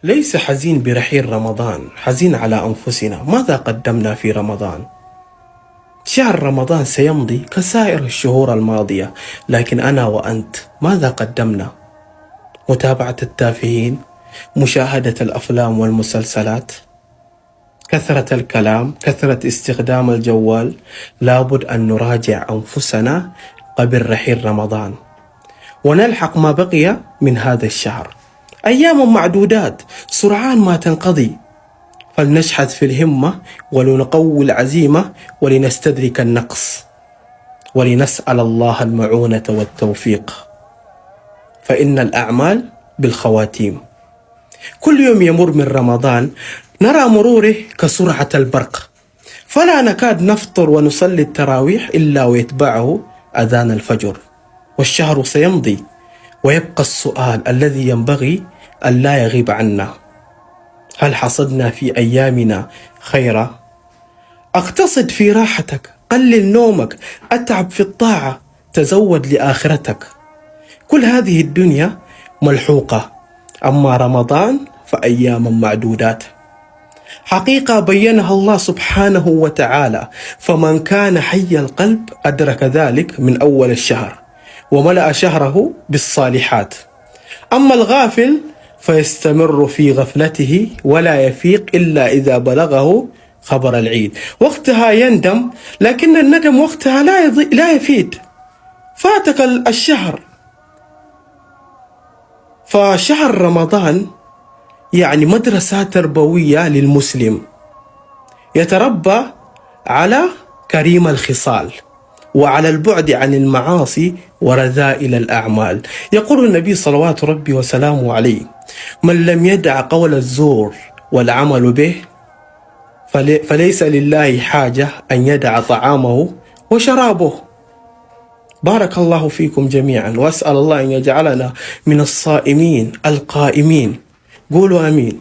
ليس حزين برحيل رمضان، حزين على أنفسنا. ماذا قدمنا في رمضان؟ شهر رمضان سيمضي كسائر الشهور الماضية، لكن أنا وأنت ماذا قدمنا؟ متابعة التافهين، مشاهدة الأفلام والمسلسلات، كثرة الكلام، كثرة استخدام الجوال. لابد أن نراجع أنفسنا قبل رحيل رمضان ونلحق ما بقي من هذا الشهر. أيام معدودات سرعان ما تنقضي، فلنشحذ في الهمة ولنقوي العزيمة ولنستدرك النقص، ولنسأل الله المعونة والتوفيق، فإن الأعمال بالخواتيم. كل يوم يمر من رمضان نرى مروره كسرعة البرق، فلا نكاد نفطر ونصلي التراويح إلا ويتبعه أذان الفجر. والشهر سيمضي ويبقى السؤال الذي ينبغي أن لا يغيب عنا: هل حصدنا في أيامنا خيرا؟ اقتصد في راحتك، قلل نومك، أتعب في الطاعة، تزود لآخرتك. كل هذه الدنيا ملحوقة، أما رمضان فأيام معدودات. حقيقة بينها الله سبحانه وتعالى، فمن كان حي القلب أدرك ذلك من أول الشهر وملأ شهره بالصالحات. أما الغافل فيستمر في غفلته ولا يفيق إلا إذا بلغه خبر العيد. وقتها يندم، لكن الندم وقتها لا يفيد. فاتك الشهر. فشهر رمضان يعني مدرسة تربوية للمسلم، يتربى على كريم الخصال وعلى البعد عن المعاصي ورذائل الأعمال. يقول النبي صلوات ربي وسلامه عليه: من لم يدع قول الزور والعمل به فليس لله حاجة أن يدع طعامه وشرابه. بارك الله فيكم جميعا، وأسأل الله أن يجعلنا من الصائمين القائمين. قولوا آمين.